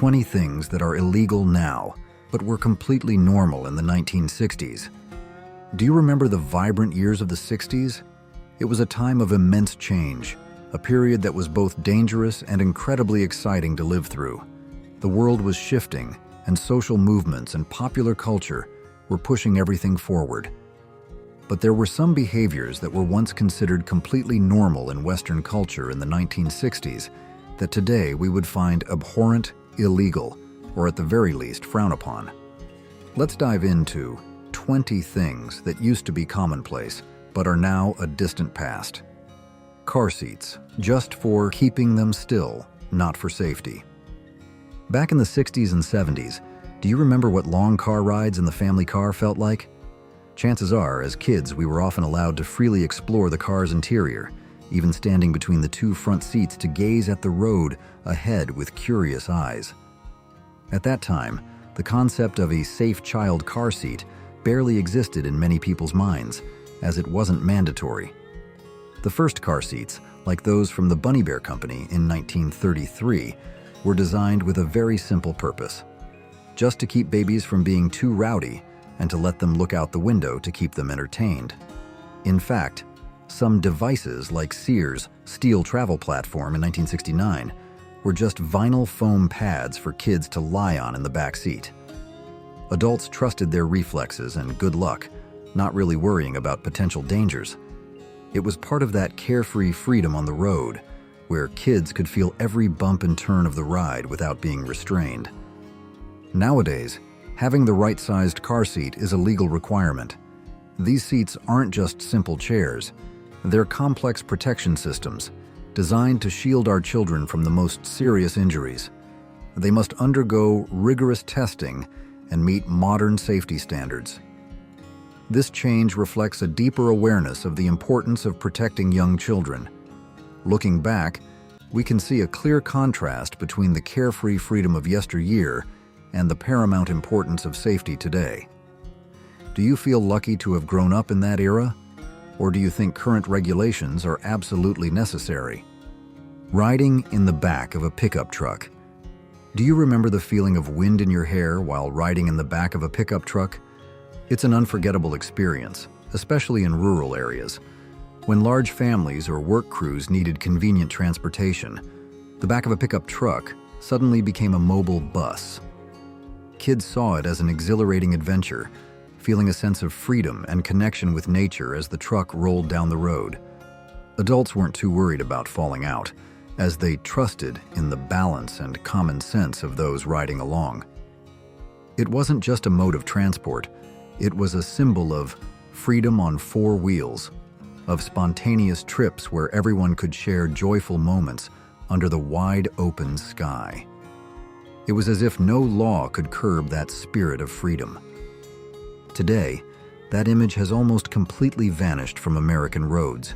20 things that are illegal now, but were completely normal in the 1960s. Do you remember the vibrant years of the 60s? It was a time of immense change, a period that was both dangerous and incredibly exciting to live through. The world was shifting, and social movements and popular culture were pushing everything forward. But there were some behaviors that were once considered completely normal in Western culture in the 1960s that today we would find abhorrent, illegal, or at the very least frowned upon. Let's dive into 20 things that used to be commonplace but are now a distant past. Car seats, just for keeping them still, not for safety. Back in the 60s and 70s, do you remember what long car rides in the family car felt like? Chances are, as kids, we were often allowed to freely explore the car's interior, even standing between the two front seats to gaze at the road ahead with curious eyes. At that time, the concept of a safe child car seat barely existed in many people's minds, as it wasn't mandatory. The first car seats, like those from the Bunny Bear Company in 1933, were designed with a very simple purpose: just to keep babies from being too rowdy and to let them look out the window to keep them entertained. In fact, some devices like Sears' steel travel platform in 1969 were just vinyl foam pads for kids to lie on in the back seat. Adults trusted their reflexes and good luck, not really worrying about potential dangers. It was part of that carefree freedom on the road, where kids could feel every bump and turn of the ride without being restrained. Nowadays, having the right-sized car seat is a legal requirement. These seats aren't just simple chairs. They're complex protection systems designed to shield our children from the most serious injuries. They must undergo rigorous testing and meet modern safety standards. This change reflects a deeper awareness of the importance of protecting young children. Looking back, we can see a clear contrast between the carefree freedom of yesteryear and the paramount importance of safety today. Do you feel lucky to have grown up in that era? Or do you think current regulations are absolutely necessary? Riding in the back of a pickup truck. Do you remember the feeling of wind in your hair while riding in the back of a pickup truck? It's an unforgettable experience, especially in rural areas. When large families or work crews needed convenient transportation, the back of a pickup truck suddenly became a mobile bus. Kids saw it as an exhilarating adventure, feeling a sense of freedom and connection with nature as the truck rolled down the road. Adults weren't too worried about falling out, as they trusted in the balance and common sense of those riding along. It wasn't just a mode of transport, it was a symbol of freedom on four wheels, of spontaneous trips where everyone could share joyful moments under the wide open sky. It was as if no law could curb that spirit of freedom. Today, that image has almost completely vanished from American roads.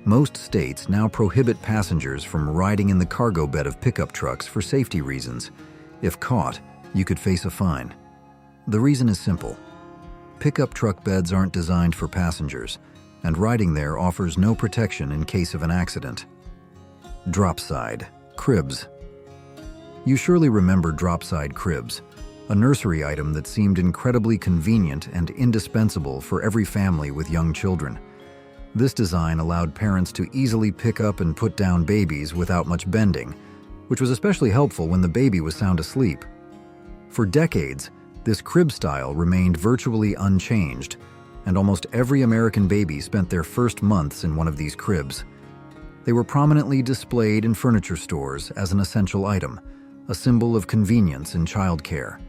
Most states now prohibit passengers from riding in the cargo bed of pickup trucks for safety reasons. If caught, you could face a fine. The reason is simple. Pickup truck beds aren't designed for passengers, and riding there offers no protection in case of an accident. Dropside cribs. You surely remember dropside cribs, a nursery item that seemed incredibly convenient and indispensable for every family with young children. This design allowed parents to easily pick up and put down babies without much bending, which was especially helpful when the baby was sound asleep. For decades, this crib style remained virtually unchanged, and almost every American baby spent their first months in one of these cribs. They were prominently displayed in furniture stores as an essential item, a symbol of convenience in childcare.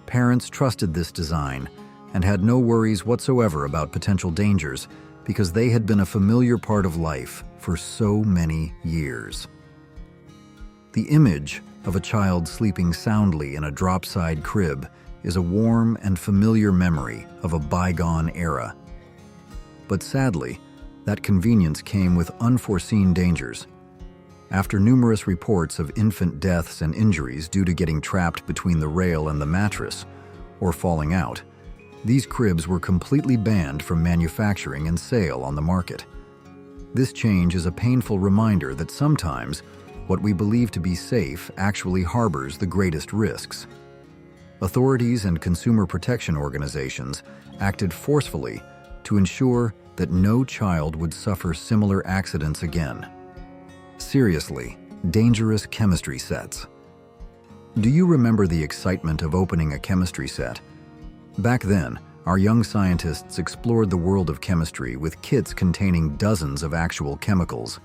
Parents trusted this design and had no worries whatsoever about potential dangers because they had been a familiar part of life for so many years. The image of a child sleeping soundly in a dropside crib is a warm and familiar memory of a bygone era. But sadly, that convenience came with unforeseen dangers. After numerous reports of infant deaths and injuries due to getting trapped between the rail and the mattress, or falling out, these cribs were completely banned from manufacturing and sale on the market. This change is a painful reminder that sometimes what we believe to be safe actually harbors the greatest risks. Authorities and consumer protection organizations acted forcefully to ensure that no child would suffer similar accidents again. Seriously, dangerous chemistry sets. Do you remember the excitement of opening a chemistry set? Back then, our young scientists explored the world of chemistry with kits containing dozens of actual chemicals.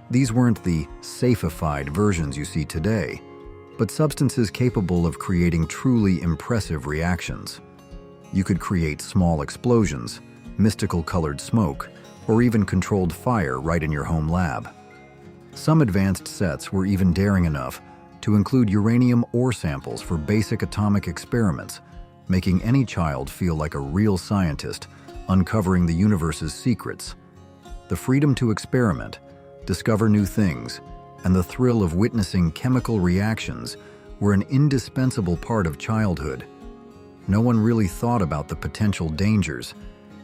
These weren't the safeified versions you see today, but substances capable of creating truly impressive reactions. You could create small explosions, mystical colored smoke, or even controlled fire right in your home lab. Some advanced sets were even daring enough to include uranium ore samples for basic atomic experiments, making any child feel like a real scientist uncovering the universe's secrets. The freedom to experiment, discover new things, and the thrill of witnessing chemical reactions were an indispensable part of childhood. No one really thought about the potential dangers.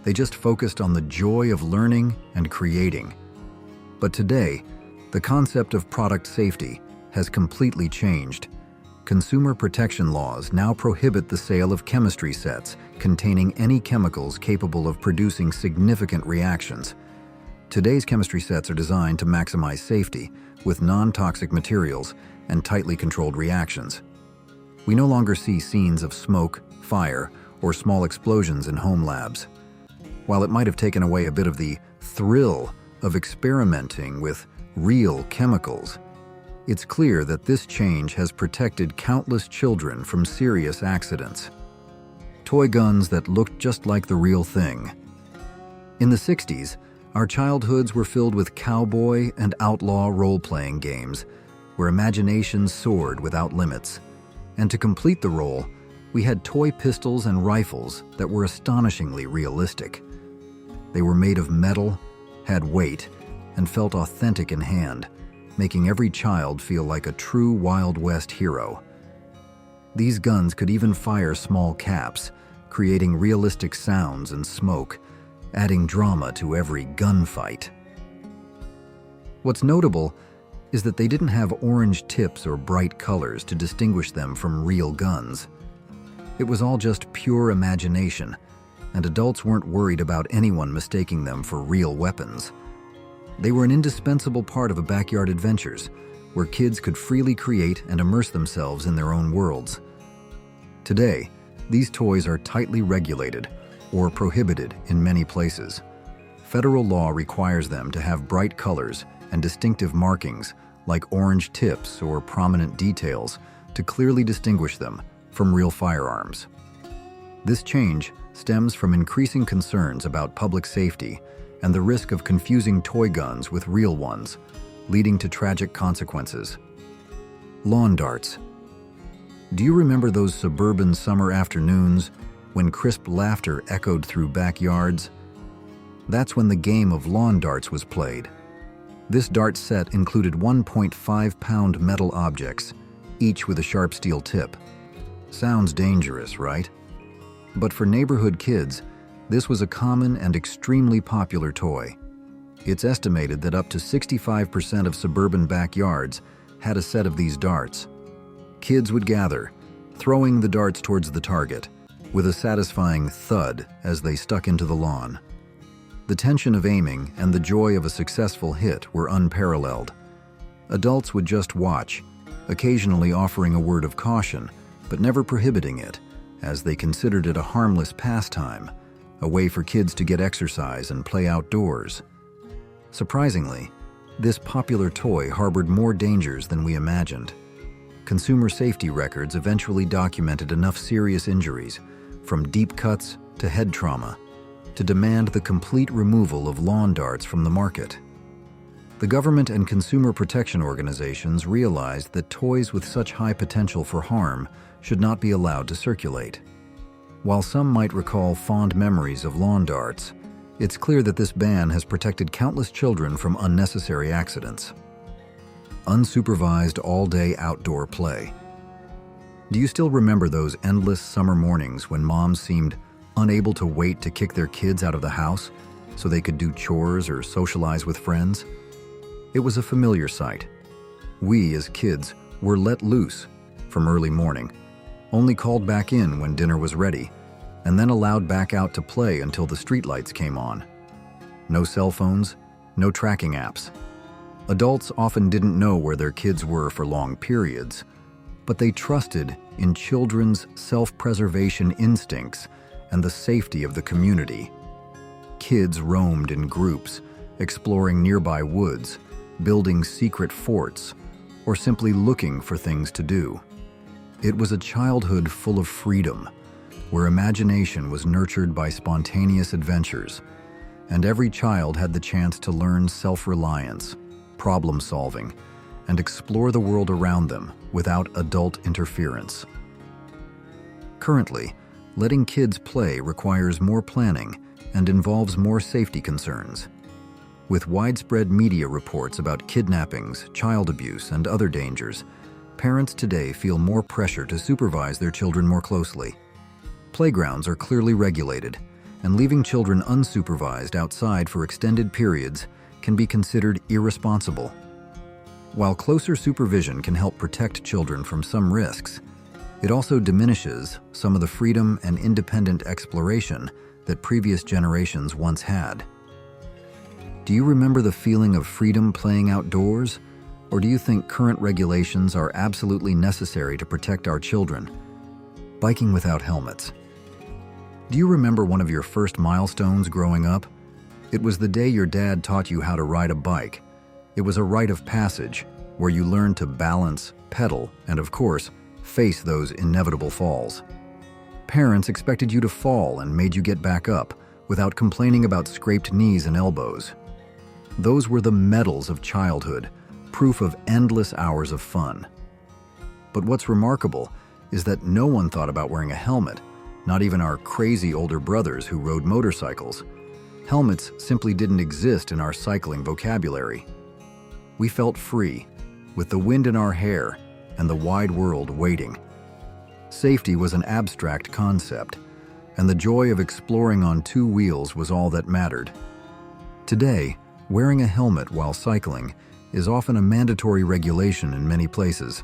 They just focused on the joy of learning and creating. But today, the concept of product safety has completely changed. Consumer protection laws now prohibit the sale of chemistry sets containing any chemicals capable of producing significant reactions. Today's chemistry sets are designed to maximize safety with non-toxic materials and tightly controlled reactions. We no longer see scenes of smoke, fire, or small explosions in home labs. While it might have taken away a bit of the thrill of experimenting with real chemicals, it's clear that this change has protected countless children from serious accidents. Toy guns that looked just like the real thing. In the 60s, our childhoods were filled with cowboy and outlaw role-playing games where imaginations soared without limits. And to complete the role, we had toy pistols and rifles that were astonishingly realistic. They were made of metal, had weight, and felt authentic in hand, making every child feel like a true Wild West hero. These guns could even fire small caps, creating realistic sounds and smoke, adding drama to every gunfight. What's notable is that they didn't have orange tips or bright colors to distinguish them from real guns. It was all just pure imagination, and adults weren't worried about anyone mistaking them for real weapons. They were an indispensable part of backyard adventures, where kids could freely create and immerse themselves in their own worlds. Today, these toys are tightly regulated or prohibited in many places. Federal law requires them to have bright colors and distinctive markings like orange tips or prominent details to clearly distinguish them from real firearms. This change stems from increasing concerns about public safety and the risk of confusing toy guns with real ones, leading to tragic consequences. Lawn darts. Do you remember those suburban summer afternoons when crisp laughter echoed through backyards? That's when the game of lawn darts was played. This dart set included 1.5-pound metal objects, each with a sharp steel tip. Sounds dangerous, right? But for neighborhood kids, this was a common and extremely popular toy. It's estimated that up to 65% of suburban backyards had a set of these darts. Kids would gather, throwing the darts towards the target, with a satisfying thud as they stuck into the lawn. The tension of aiming and the joy of a successful hit were unparalleled. Adults would just watch, occasionally offering a word of caution, but never prohibiting it, as they considered it a harmless pastime, a way for kids to get exercise and play outdoors. Surprisingly, this popular toy harbored more dangers than we imagined. Consumer safety records eventually documented enough serious injuries, from deep cuts to head trauma, to demand the complete removal of lawn darts from the market. The government and consumer protection organizations realized that toys with such high potential for harm should not be allowed to circulate. While some might recall fond memories of lawn darts, it's clear that this ban has protected countless children from unnecessary accidents. Unsupervised all-day outdoor play. Do you still remember those endless summer mornings when moms seemed unable to wait to kick their kids out of the house so they could do chores or socialize with friends? It was a familiar sight. We, as kids, were let loose from early morning, only called back in when dinner was ready, and then allowed back out to play until the streetlights came on. No cell phones, no tracking apps. Adults often didn't know where their kids were for long periods, but they trusted in children's self-preservation instincts and the safety of the community. Kids roamed in groups, exploring nearby woods, building secret forts, or simply looking for things to do. It was a childhood full of freedom, where imagination was nurtured by spontaneous adventures, and every child had the chance to learn self-reliance, problem-solving, and explore the world around them without adult interference. Currently, letting kids play requires more planning and involves more safety concerns. With widespread media reports about kidnappings, child abuse, and other dangers, parents today feel more pressure to supervise their children more closely. Playgrounds are clearly regulated, and leaving children unsupervised outside for extended periods can be considered irresponsible. While closer supervision can help protect children from some risks, it also diminishes some of the freedom and independent exploration that previous generations once had. Do you remember the feeling of freedom playing outdoors, or do you think current regulations are absolutely necessary to protect our children? Biking without helmets. Do you remember one of your first milestones growing up? It was the day your dad taught you how to ride a bike. It was a rite of passage where you learned to balance, pedal, and of course, face those inevitable falls. Parents expected you to fall and made you get back up without complaining about scraped knees and elbows. Those were the medals of childhood, proof of endless hours of fun. But what's remarkable is that no one thought about wearing a helmet, not even our crazy older brothers who rode motorcycles. Helmets simply didn't exist in our cycling vocabulary. We felt free, with the wind in our hair and the wide world waiting. Safety was an abstract concept, and the joy of exploring on two wheels was all that mattered. Today, wearing a helmet while cycling is often a mandatory regulation in many places.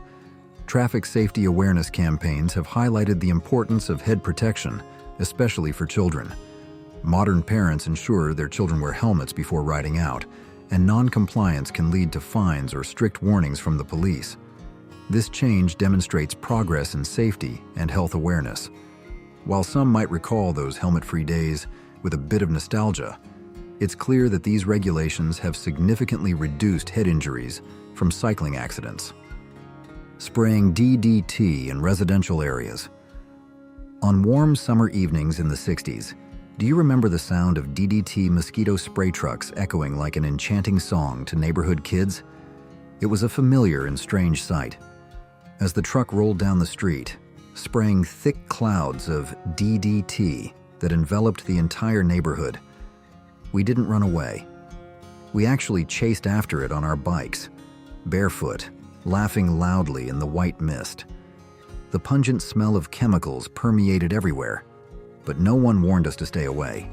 Traffic safety awareness campaigns have highlighted the importance of head protection, especially for children. Modern parents ensure their children wear helmets before riding out, and non-compliance can lead to fines or strict warnings from the police. This change demonstrates progress in safety and health awareness. While some might recall those helmet-free days with a bit of nostalgia, it's clear that these regulations have significantly reduced head injuries from cycling accidents. Spraying DDT in residential areas. On warm summer evenings in the 60s, do you remember the sound of DDT mosquito spray trucks echoing like an enchanting song to neighborhood kids? It was a familiar and strange sight. As the truck rolled down the street, spraying thick clouds of DDT that enveloped the entire neighborhood, we didn't run away. We actually chased after it on our bikes, barefoot, laughing loudly in the white mist. The pungent smell of chemicals permeated everywhere, but no one warned us to stay away.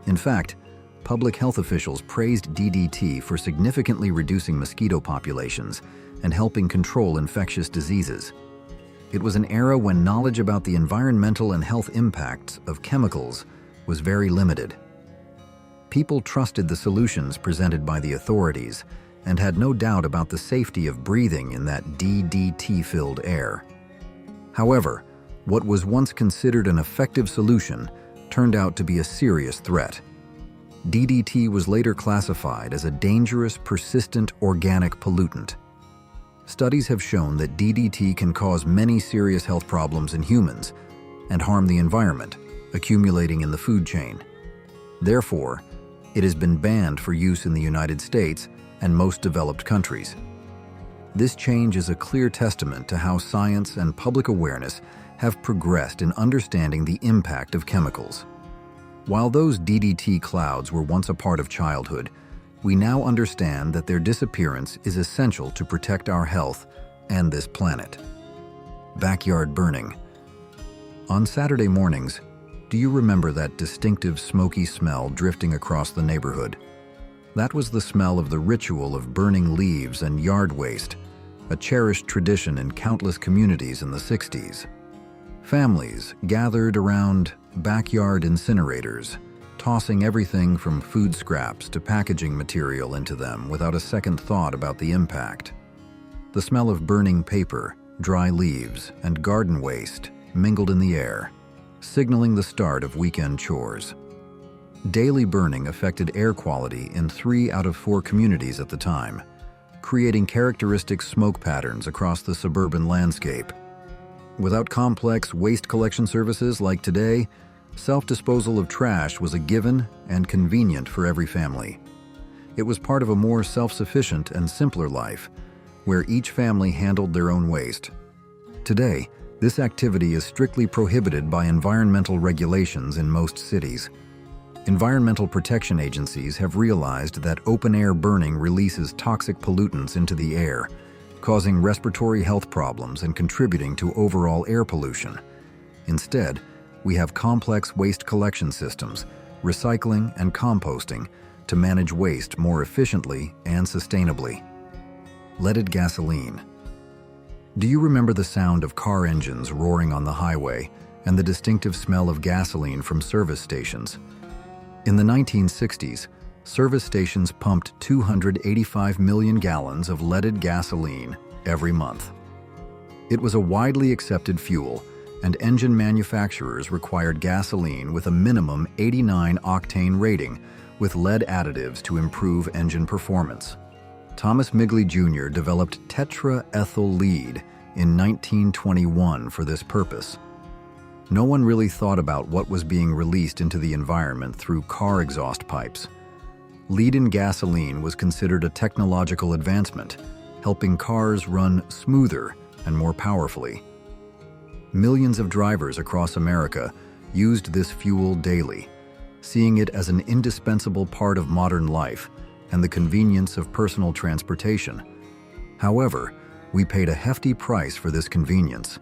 In fact, public health officials praised DDT for significantly reducing mosquito populations and helping control infectious diseases. It was an era when knowledge about the environmental and health impacts of chemicals was very limited. People trusted the solutions presented by the authorities and had no doubt about the safety of breathing in that DDT-filled air. However, what was once considered an effective solution turned out to be a serious threat. DDT was later classified as a dangerous, persistent organic pollutant. Studies have shown that DDT can cause many serious health problems in humans and harm the environment, accumulating in the food chain. Therefore, it has been banned for use in the United States and most developed countries. This change is a clear testament to how science and public awareness have progressed in understanding the impact of chemicals. While those DDT clouds were once a part of childhood, we now understand that their disappearance is essential to protect our health and this planet. Backyard burning. On Saturday mornings, do you remember that distinctive smoky smell drifting across the neighborhood? That was the smell of the ritual of burning leaves and yard waste a cherished tradition in countless communities in the 60s. Families gathered around backyard incinerators, tossing everything from food scraps to packaging material into them without a second thought about the impact. The smell of burning paper, dry leaves, and garden waste mingled in the air, signaling the start of weekend chores. Daily burning affected air quality in 3 out of 4 communities at the time, creating characteristic smoke patterns across the suburban landscape. Without complex waste collection services like today, self-disposal of trash was a given and convenient for every family. It was part of a more self-sufficient and simpler life, where each family handled their own waste. Today, this activity is strictly prohibited by environmental regulations in most cities. Environmental protection agencies have realized that open-air burning releases toxic pollutants into the air, causing respiratory health problems and contributing to overall air pollution. Instead, we have complex waste collection systems, recycling and composting to manage waste more efficiently and sustainably. Leaded gasoline. Do you remember the sound of car engines roaring on the highway and the distinctive smell of gasoline from service stations? In the 1960s, service stations pumped 285 million gallons of leaded gasoline every month. It was a widely accepted fuel, and engine manufacturers required gasoline with a minimum 89 octane rating with lead additives to improve engine performance. Thomas Migley Jr. developed tetraethyl lead in 1921 for this purpose. No one really thought about what was being released into the environment through car exhaust pipes. Lead in gasoline was considered a technological advancement, helping cars run smoother and more powerfully. Millions of drivers across America used this fuel daily, seeing it as an indispensable part of modern life and the convenience of personal transportation. However, we paid a hefty price for this convenience.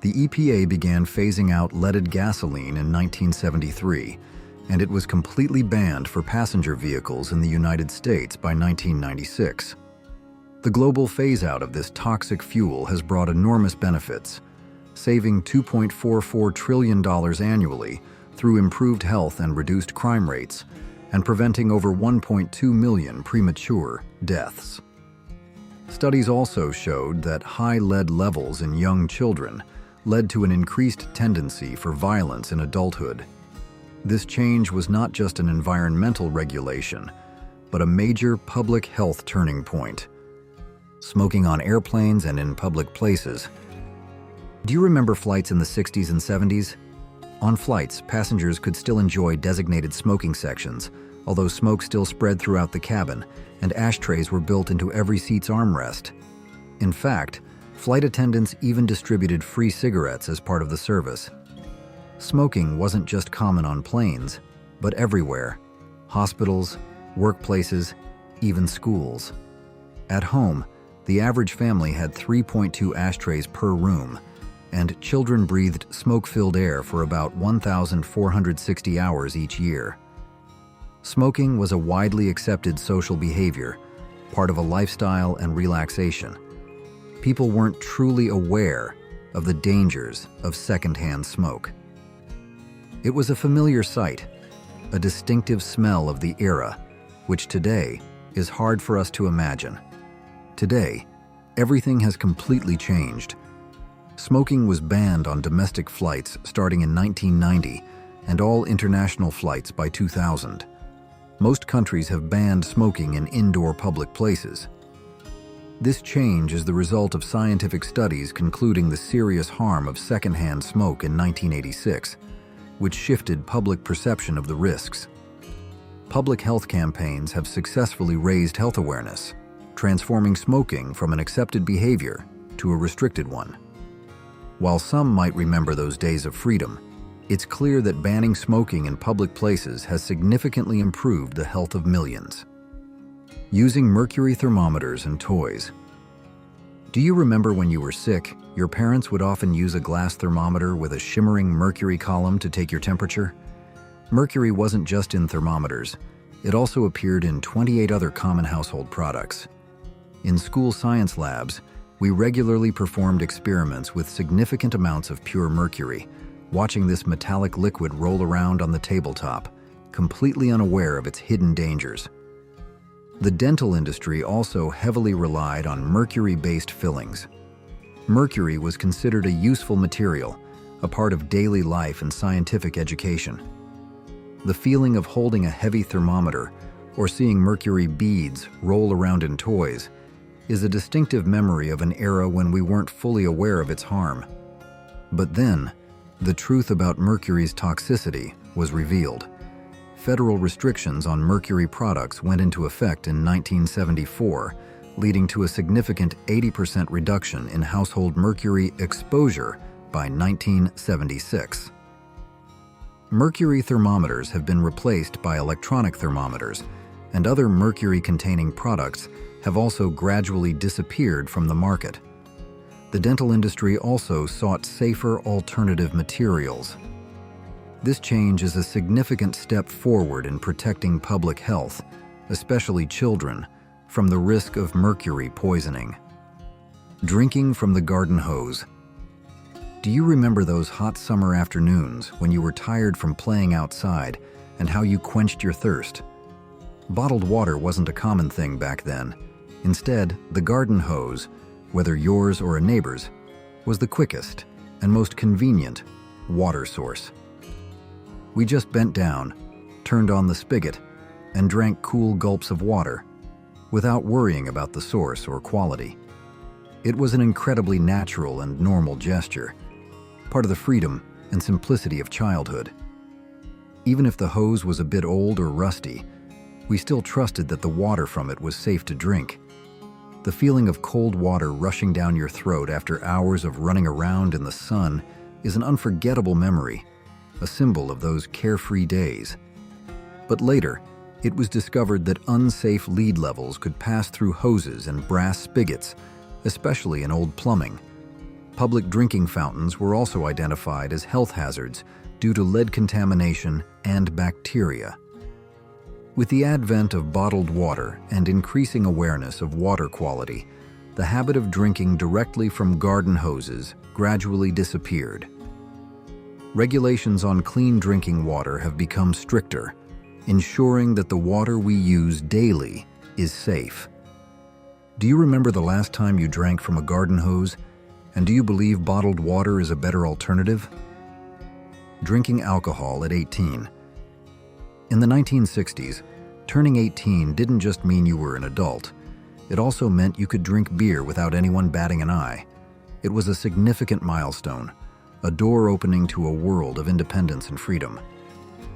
The EPA began phasing out leaded gasoline in 1973, and it was completely banned for passenger vehicles in the United States by 1996. The global phase-out of this toxic fuel has brought enormous benefits, saving $2.44 trillion annually through improved health and reduced crime rates, and preventing over 1.2 million premature deaths. Studies also showed that high lead levels in young children led to an increased tendency for violence in adulthood. This change was not just an environmental regulation, but a major public health turning point. Smoking on airplanes and in public places. Do you remember flights in the 60s and 70s? On flights, passengers could still enjoy designated smoking sections, although smoke still spread throughout the cabin, and ashtrays were built into every seat's armrest. In fact, flight attendants even distributed free cigarettes as part of the service. Smoking wasn't just common on planes, but everywhere: hospitals, workplaces, even schools. At home, the average family had 3.2 ashtrays per room, and children breathed smoke-filled air for about 1,460 hours each year. Smoking was a widely accepted social behavior, part of a lifestyle and relaxation. People weren't truly aware of the dangers of secondhand smoke. It was a familiar sight, a distinctive smell of the era, which today is hard for us to imagine. Today, everything has completely changed. Smoking was banned on domestic flights starting in 1990 and all international flights by 2000. Most countries have banned smoking in indoor public places. This change is the result of scientific studies concluding the serious harm of secondhand smoke in 1986, which shifted public perception of the risks. Public health campaigns have successfully raised health awareness, transforming smoking from an accepted behavior to a restricted one. While some might remember those days of freedom, it's clear that banning smoking in public places has significantly improved the health of millions. Using mercury thermometers and toys. Do you remember when you were sick, your parents would often use a glass thermometer with a shimmering mercury column to take your temperature? Mercury wasn't just in thermometers. It also appeared in 28 other common household products. In school science labs, We regularly performed experiments with significant amounts of pure mercury, watching this metallic liquid roll around on the tabletop, completely unaware of its hidden dangers. The dental industry also heavily relied on mercury-based fillings. Mercury was considered a useful material, a part of daily life and scientific education. The feeling of holding a heavy thermometer or seeing mercury beads roll around in toys is a distinctive memory of an era when we weren't fully aware of its harm. But then, the truth about mercury's toxicity was revealed. Federal restrictions on mercury products went into effect in 1974, leading to a significant 80% reduction in household mercury exposure by 1976. Mercury thermometers have been replaced by electronic thermometers, and other mercury-containing products have also gradually disappeared from the market. The dental industry also sought safer alternative materials. This change is a significant step forward in protecting public health, especially children, from the risk of mercury poisoning. Drinking from the garden hose. Do you remember those hot summer afternoons when you were tired from playing outside and how you quenched your thirst? Bottled water wasn't a common thing back then. Instead, the garden hose, whether yours or a neighbor's, was the quickest and most convenient water source. We just bent down, turned on the spigot, and drank cool gulps of water, without worrying about the source or quality. It was an incredibly natural and normal gesture, part of the freedom and simplicity of childhood. Even if the hose was a bit old or rusty, we still trusted that the water from it was safe to drink. The feeling of cold water rushing down your throat after hours of running around in the sun is an unforgettable memory, a symbol of those carefree days. But later, it was discovered that unsafe lead levels could pass through hoses and brass spigots, especially in old plumbing. Public drinking fountains were also identified as health hazards due to lead contamination and bacteria. With the advent of bottled water and increasing awareness of water quality, the habit of drinking directly from garden hoses gradually disappeared. Regulations on clean drinking water have become stricter, ensuring that the water we use daily is safe. Do you remember the last time you drank from a garden hose? And do you believe bottled water is a better alternative? Drinking alcohol at 18. In the 1960s, turning 18 didn't just mean you were an adult. It also meant you could drink beer without anyone batting an eye. It was a significant milestone, a door opening to a world of independence and freedom.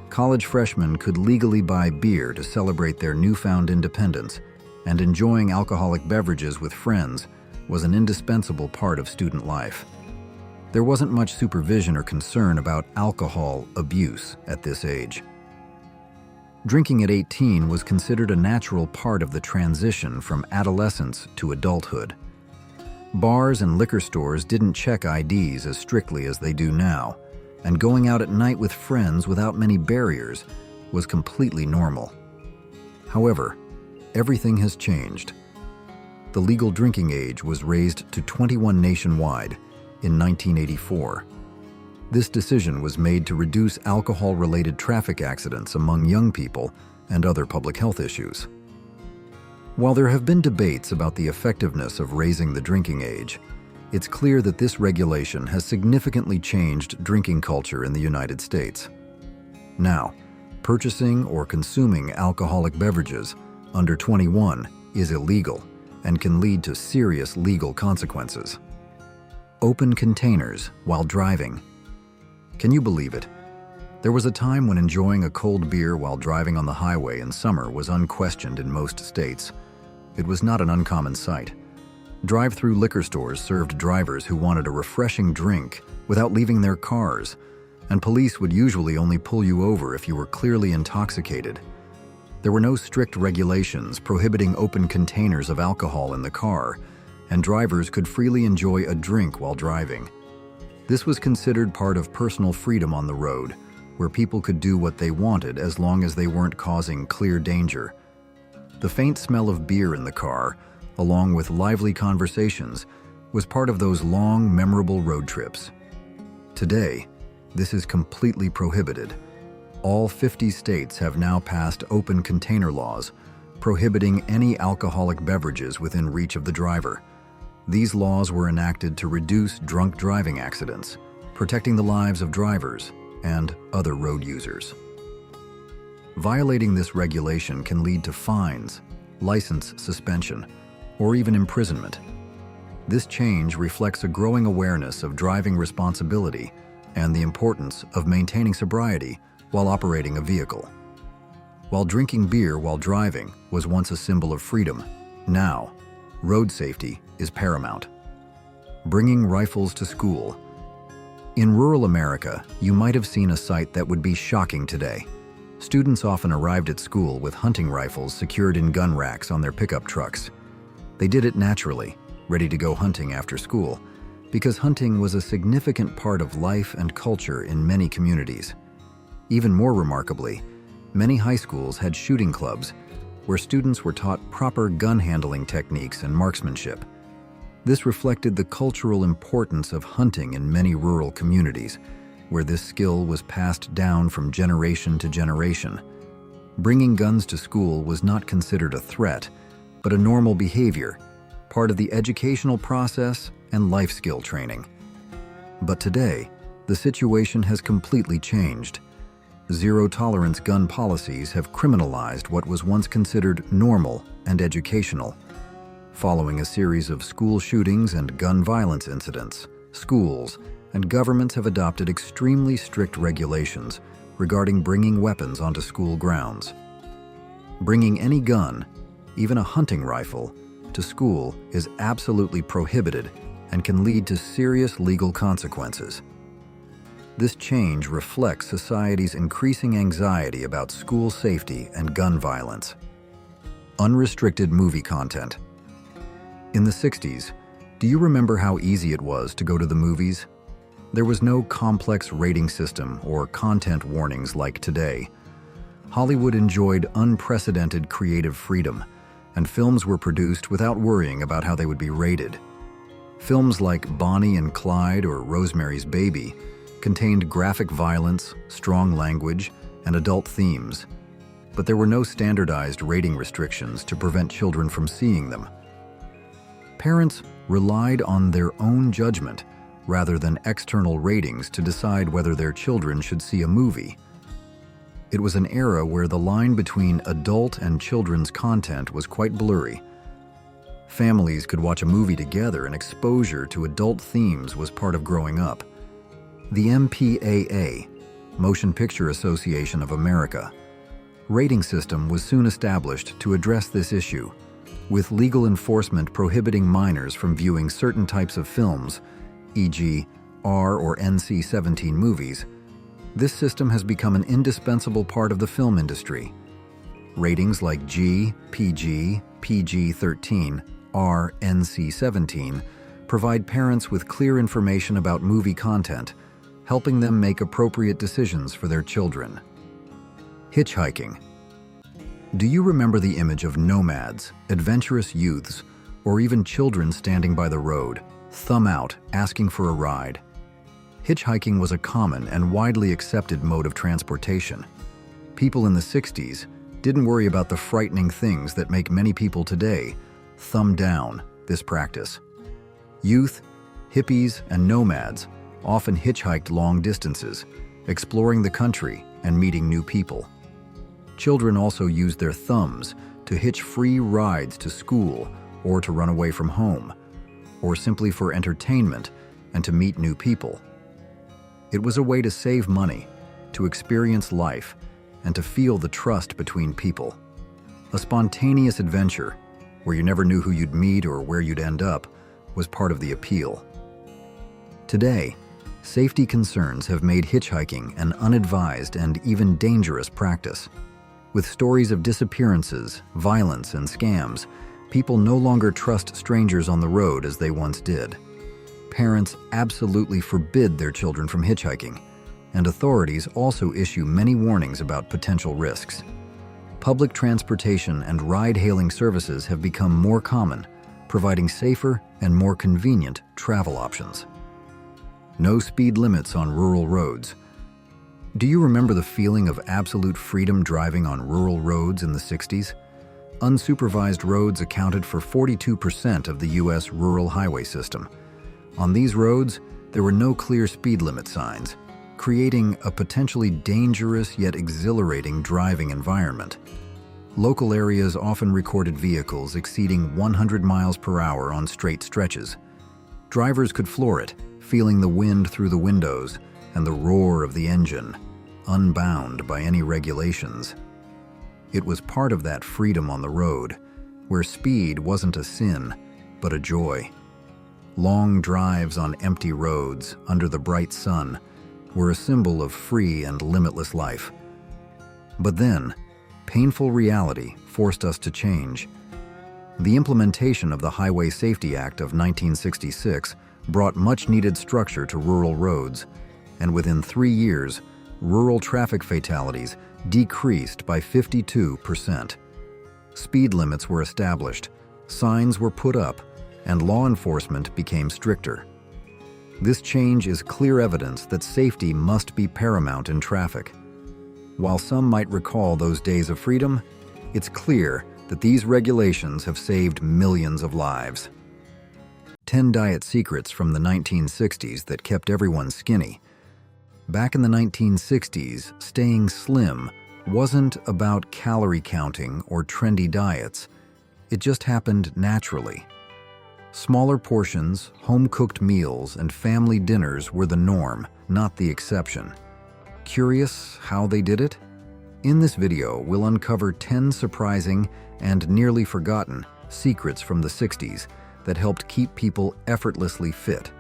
College freshmen could legally buy beer to celebrate their newfound independence, and enjoying alcoholic beverages with friends was an indispensable part of student life. There wasn't much supervision or concern about alcohol abuse at this age. Drinking at 18 was considered a natural part of the transition from adolescence to adulthood. Bars and liquor stores didn't check IDs as strictly as they do now, and going out at night with friends without many barriers was completely normal. However, everything has changed. The legal drinking age was raised to 21 nationwide in 1984. This decision was made to reduce alcohol-related traffic accidents among young people and other public health issues. While there have been debates about the effectiveness of raising the drinking age, it's clear that this regulation has significantly changed drinking culture in the United States. Now, purchasing or consuming alcoholic beverages under 21 is illegal and can lead to serious legal consequences. Open containers while driving. Can you believe it? There was a time when enjoying a cold beer while driving on the highway in summer was unquestioned in most states. It was not an uncommon sight. Drive-through liquor stores served drivers who wanted a refreshing drink without leaving their cars, and police would usually only pull you over if you were clearly intoxicated. There were no strict regulations prohibiting open containers of alcohol in the car, and drivers could freely enjoy a drink while driving. This was considered part of personal freedom on the road, where people could do what they wanted as long as they weren't causing clear danger. The faint smell of beer in the car, along with lively conversations, was part of those long, memorable road trips. Today, this is completely prohibited. All 50 states have now passed open container laws, prohibiting any alcoholic beverages within reach of the driver. These laws were enacted to reduce drunk driving accidents, protecting the lives of drivers and other road users. Violating this regulation can lead to fines, license suspension, or even imprisonment. This change reflects a growing awareness of driving responsibility and the importance of maintaining sobriety while operating a vehicle. While drinking beer while driving was once a symbol of freedom, now, road safety is paramount. Bringing rifles to school. In rural America, you might have seen a sight that would be shocking today. Students often arrived at school with hunting rifles secured in gun racks on their pickup trucks. They did it naturally, ready to go hunting after school, because hunting was a significant part of life and culture in many communities. Even more remarkably, many high schools had shooting clubs where students were taught proper gun handling techniques and marksmanship. This reflected the cultural importance of hunting in many rural communities, where this skill was passed down from generation to generation. Bringing guns to school was not considered a threat, but a normal behavior, part of the educational process and life skill training. But today, the situation has completely changed. Zero-tolerance gun policies have criminalized what was once considered normal and educational. Following a series of school shootings and gun violence incidents, schools and governments have adopted extremely strict regulations regarding bringing weapons onto school grounds. Bringing any gun, even a hunting rifle, to school is absolutely prohibited and can lead to serious legal consequences. This change reflects society's increasing anxiety about school safety and gun violence. Unrestricted movie content. In the 60s, do you remember how easy it was to go to the movies? There was no complex rating system or content warnings like today. Hollywood enjoyed unprecedented creative freedom, and films were produced without worrying about how they would be rated. Films like Bonnie and Clyde or Rosemary's Baby contained graphic violence, strong language, and adult themes, but there were no standardized rating restrictions to prevent children from seeing them. Parents relied on their own judgment rather than external ratings to decide whether their children should see a movie. It was an era where the line between adult and children's content was quite blurry. Families could watch a movie together, and exposure to adult themes was part of growing up. The MPAA, Motion Picture Association of America, rating system was soon established to address this issue, with legal enforcement prohibiting minors from viewing certain types of films, e.g., R or NC-17 movies. This system has become an indispensable part of the film industry. Ratings like G, PG, PG-13, R, NC-17 provide parents with clear information about movie content, helping them make appropriate decisions for their children. Hitchhiking. Do you remember the image of nomads, adventurous youths, or even children standing by the road, thumb out, asking for a ride? Hitchhiking was a common and widely accepted mode of transportation. People in the 60s didn't worry about the frightening things that make many people today thumb down this practice. Youth, hippies, and nomads often hitchhiked long distances, exploring the country and meeting new people. Children also used their thumbs to hitch free rides to school or to run away from home, or simply for entertainment and to meet new people. It was a way to save money, to experience life, and to feel the trust between people. A spontaneous adventure, where you never knew who you'd meet or where you'd end up, was part of the appeal. Today, safety concerns have made hitchhiking an unadvised and even dangerous practice. With stories of disappearances, violence, and scams, people no longer trust strangers on the road as they once did. Parents absolutely forbid their children from hitchhiking, and authorities also issue many warnings about potential risks. Public transportation and ride-hailing services have become more common, providing safer and more convenient travel options. No speed limits on rural roads. Do you remember the feeling of absolute freedom driving on rural roads in the 60s? Unsupervised roads accounted for 42% of the U.S. rural highway system. On these roads, there were no clear speed limit signs, creating a potentially dangerous yet exhilarating driving environment. Local areas often recorded vehicles exceeding 100 miles per hour on straight stretches. Drivers could floor it, feeling the wind through the windows and the roar of the engine, unbound by any regulations. It was part of that freedom on the road, where speed wasn't a sin, but a joy. Long drives on empty roads under the bright sun were a symbol of free and limitless life. But then, painful reality forced us to change. The implementation of the Highway Safety Act of 1966 brought much-needed structure to rural roads, and within 3 years, rural traffic fatalities decreased by 52%. Speed limits were established, signs were put up, and law enforcement became stricter. This change is clear evidence that safety must be paramount in traffic. While some might recall those days of freedom, it's clear that these regulations have saved millions of lives. 10 diet secrets from the 1960s that kept everyone skinny. Back in the 1960s, staying slim wasn't about calorie counting or trendy diets. It just happened naturally. Smaller portions, home-cooked meals, and family dinners were the norm, not the exception. Curious how they did it? In this video, we'll uncover 10 surprising and nearly forgotten secrets from the 60s that helped keep people effortlessly fit.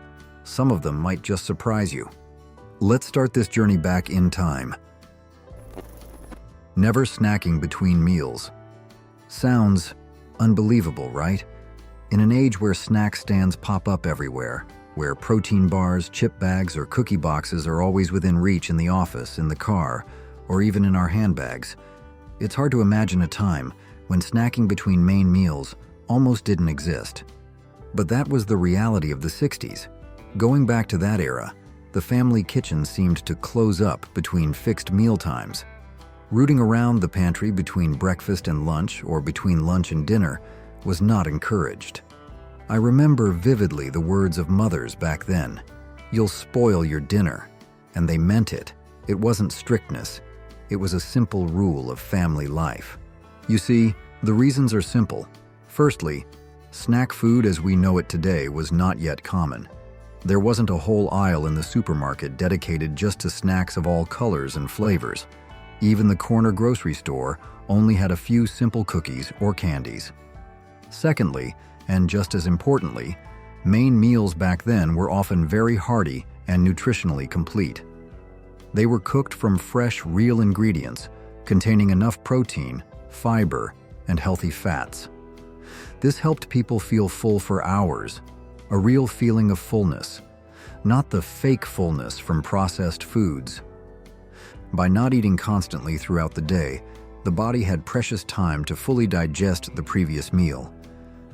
Some of them might just surprise you. Let's start this journey back in time. Never snacking between meals. Sounds unbelievable, right? In an age where snack stands pop up everywhere, where protein bars, chip bags, or cookie boxes are always within reach in the office, in the car, or even in our handbags, it's hard to imagine a time when snacking between main meals almost didn't exist. But that was the reality of the 60s. Going back to that era, the family kitchen seemed to close up between fixed meal times. Rooting around the pantry between breakfast and lunch or between lunch and dinner was not encouraged. I remember vividly the words of mothers back then. "You'll spoil your dinner." And they meant it. It wasn't strictness. It was a simple rule of family life. You see, the reasons are simple. Firstly, snack food as we know it today was not yet common. There wasn't a whole aisle in the supermarket dedicated just to snacks of all colors and flavors. Even the corner grocery store only had a few simple cookies or candies. Secondly, and just as importantly, main meals back then were often very hearty and nutritionally complete. They were cooked from fresh, real ingredients, containing enough protein, fiber, and healthy fats. This helped people feel full for hours, a real feeling of fullness, not the fake fullness from processed foods. By not eating constantly throughout the day, the body had precious time to fully digest the previous meal.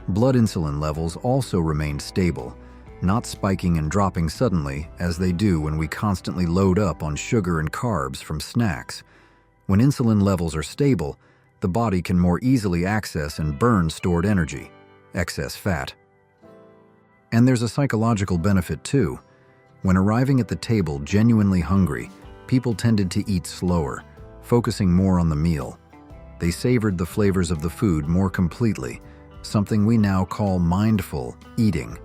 Blood insulin levels also remained stable, not spiking and dropping suddenly as they do when we constantly load up on sugar and carbs from snacks. When insulin levels are stable, the body can more easily access and burn stored energy, excess fat. And there's a psychological benefit too. When arriving at the table genuinely hungry, people tended to eat slower, focusing more on the meal. They savored the flavors of the food more completely, something we now call mindful eating.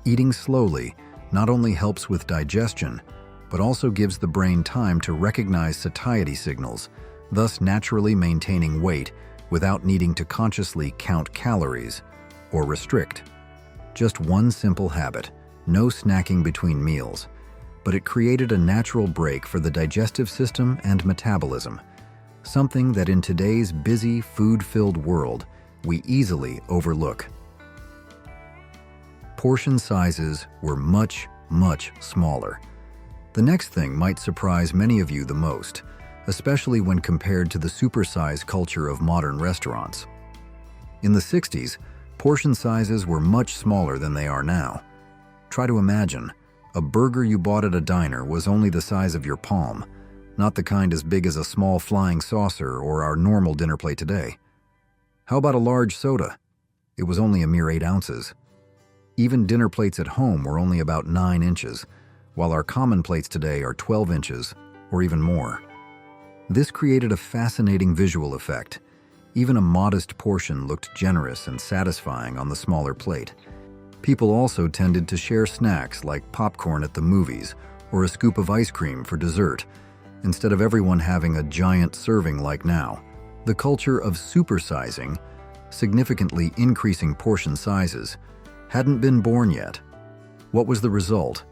Eating slowly not only helps with digestion, but also gives the brain time to recognize satiety signals, thus naturally maintaining weight without needing to consciously count calories or restrict. Just one simple habit, no snacking between meals, but it created a natural break for the digestive system and metabolism, something that in today's busy, food-filled world, we easily overlook. Portion sizes were much, much smaller. The next thing might surprise many of you the most, especially when compared to the supersize culture of modern restaurants. In the 60s, Portion sizes were much smaller than they are now. Try to imagine, a burger you bought at a diner was only the size of your palm, not the kind as big as a small flying saucer or our normal dinner plate today. How about a large soda? It was only a mere 8 ounces. Even dinner plates at home were only about 9 inches, while our common plates today are 12 inches or even more. This created a fascinating visual effect. Even a modest portion looked generous and satisfying on the smaller plate. People also tended to share snacks like popcorn at the movies or a scoop of ice cream for dessert, instead of everyone having a giant serving like now. The culture of supersizing, significantly increasing portion sizes, hadn't been born yet. What was the result?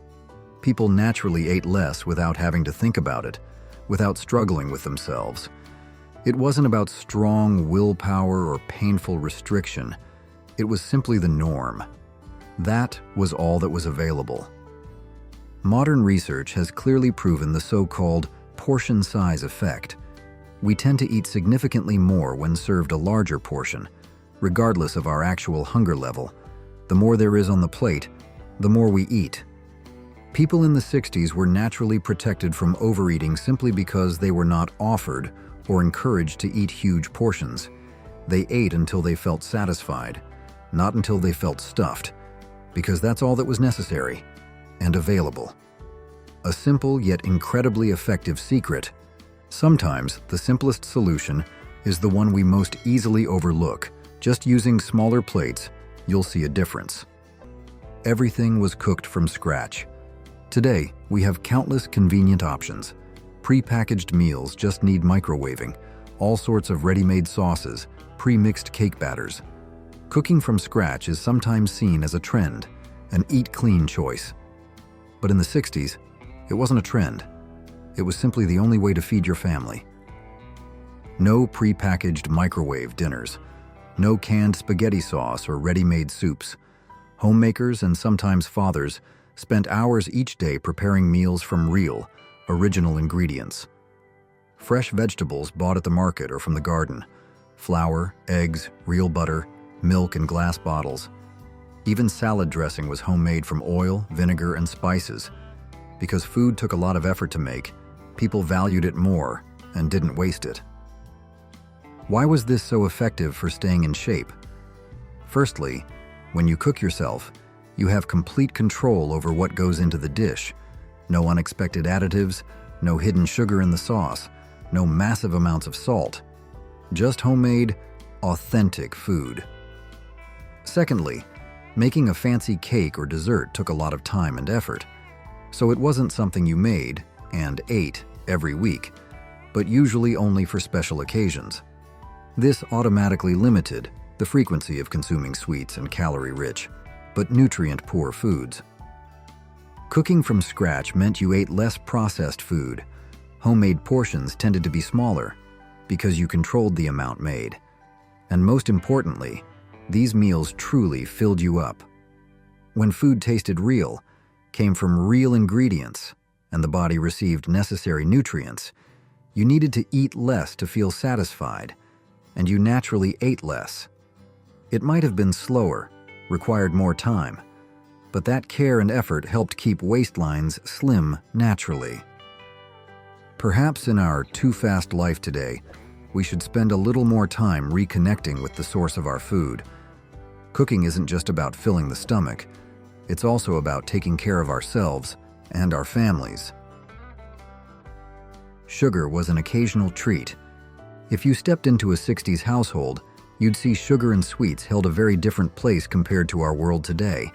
People naturally ate less without having to think about it, without struggling with themselves. It wasn't about strong willpower or painful restriction. It was simply the norm. That was all that was available. Modern research has clearly proven the so-called portion size effect. We tend to eat significantly more when served a larger portion, regardless of our actual hunger level. The more there is on the plate, the more we eat. People in the 60s were naturally protected from overeating simply because they were not offered or encouraged to eat huge portions. They ate until they felt satisfied, not until they felt stuffed, because that's all that was necessary and available. A simple yet incredibly effective secret. Sometimes the simplest solution is the one we most easily overlook. Just using smaller plates, you'll see a difference. Everything was cooked from scratch. Today, we have countless convenient options. Pre-packaged meals just need microwaving, all sorts of ready-made sauces, pre-mixed cake batters. Cooking from scratch is sometimes seen as a trend, an eat-clean choice. But in the 60s, it wasn't a trend. It was simply the only way to feed your family. No pre-packaged microwave dinners. No canned spaghetti sauce or ready-made soups. Homemakers and sometimes fathers spent hours each day preparing meals from real, original ingredients. Fresh vegetables bought at the market or from the garden. Flour, eggs, real butter, milk in glass bottles. Even salad dressing was homemade from oil, vinegar, and spices. Because food took a lot of effort to make, people valued it more and didn't waste it. Why was this so effective for staying in shape? Firstly, when you cook yourself, you have complete control over what goes into the dish. No unexpected additives, no hidden sugar in the sauce, no massive amounts of salt. Just homemade, authentic food. Secondly, making a fancy cake or dessert took a lot of time and effort. So it wasn't something you made and ate every week, but usually only for special occasions. This automatically limited the frequency of consuming sweets and calorie-rich, but nutrient-poor foods. Cooking from scratch meant you ate less processed food. Homemade portions tended to be smaller because you controlled the amount made. And most importantly, these meals truly filled you up. When food tasted real, came from real ingredients, and the body received necessary nutrients, you needed to eat less to feel satisfied, and you naturally ate less. It might have been slower, required more time, but that care and effort helped keep waistlines slim naturally. Perhaps in our too-fast life today, we should spend a little more time reconnecting with the source of our food. Cooking isn't just about filling the stomach, it's also about taking care of ourselves and our families. Sugar was an occasional treat. If you stepped into a 60s household, you'd see sugar and sweets held a very different place compared to our world today.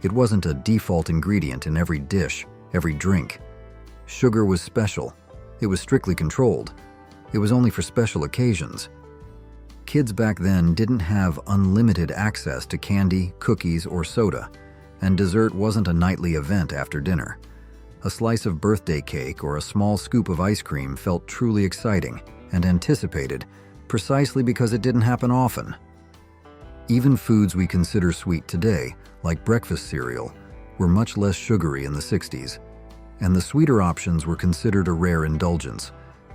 It wasn't a default ingredient in every dish, every drink. Sugar was special. It was strictly controlled. It was only for special occasions. Kids back then didn't have unlimited access to candy, cookies, or soda, and dessert wasn't a nightly event after dinner. A slice of birthday cake or a small scoop of ice cream felt truly exciting and anticipated precisely because it didn't happen often. Even foods we consider sweet today, like breakfast cereal, were much less sugary in the 60s, and the sweeter options were considered a rare indulgence.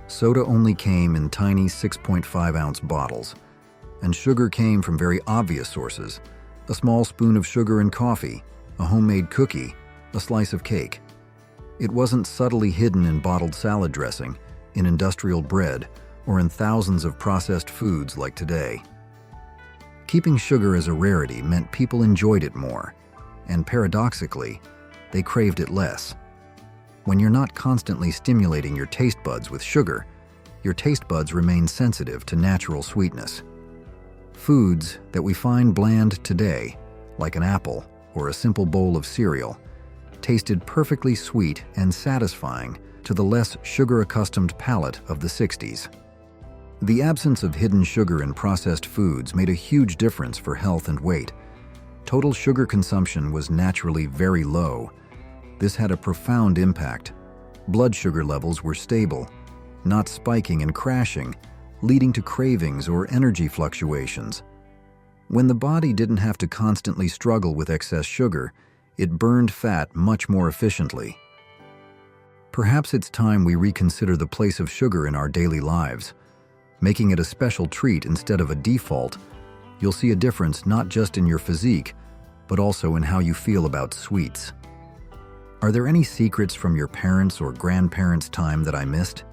Soda only came in tiny 6.5-ounce bottles, and sugar came from very obvious sources: a small spoon of sugar in coffee, a homemade cookie, a slice of cake. It wasn't subtly hidden in bottled salad dressing, in industrial bread, or in thousands of processed foods like today. Keeping sugar as a rarity meant people enjoyed it more, and paradoxically, they craved it less. When you're not constantly stimulating your taste buds with sugar, your taste buds remain sensitive to natural sweetness. Foods that we find bland today, like an apple or a simple bowl of cereal, tasted perfectly sweet and satisfying to the less sugar-accustomed palate of the 60s. The absence of hidden sugar in processed foods made a huge difference for health and weight. Total sugar consumption was naturally very low. This had a profound impact. Blood sugar levels were stable, not spiking and crashing, leading to cravings or energy fluctuations. When the body didn't have to constantly struggle with excess sugar, it burned fat much more efficiently. Perhaps it's time we reconsider the place of sugar in our daily lives. Making it a special treat instead of a default, you'll see a difference not just in your physique, but also in how you feel about sweets. Are there any secrets from your parents' or grandparents' time that I missed?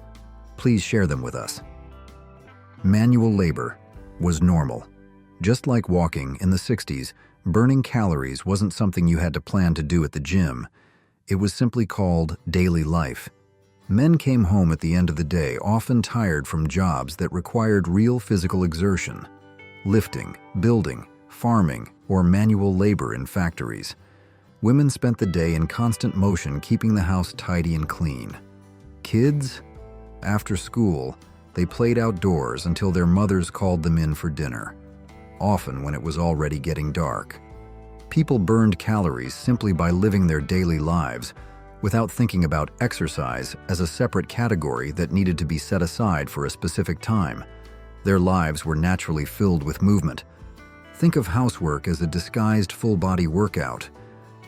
Please share them with us. Manual labor was normal. Just like walking in the 60s, burning calories wasn't something you had to plan to do at the gym. It was simply called daily life. Men came home at the end of the day often tired from jobs that required real physical exertion: lifting, building, farming, or manual labor in factories. Women spent the day in constant motion, keeping the house tidy and clean. Kids? After school, they played outdoors until their mothers called them in for dinner, often when it was already getting dark. People burned calories simply by living their daily lives, without thinking about exercise as a separate category that needed to be set aside for a specific time. Their lives were naturally filled with movement. Think of housework as a disguised full-body workout.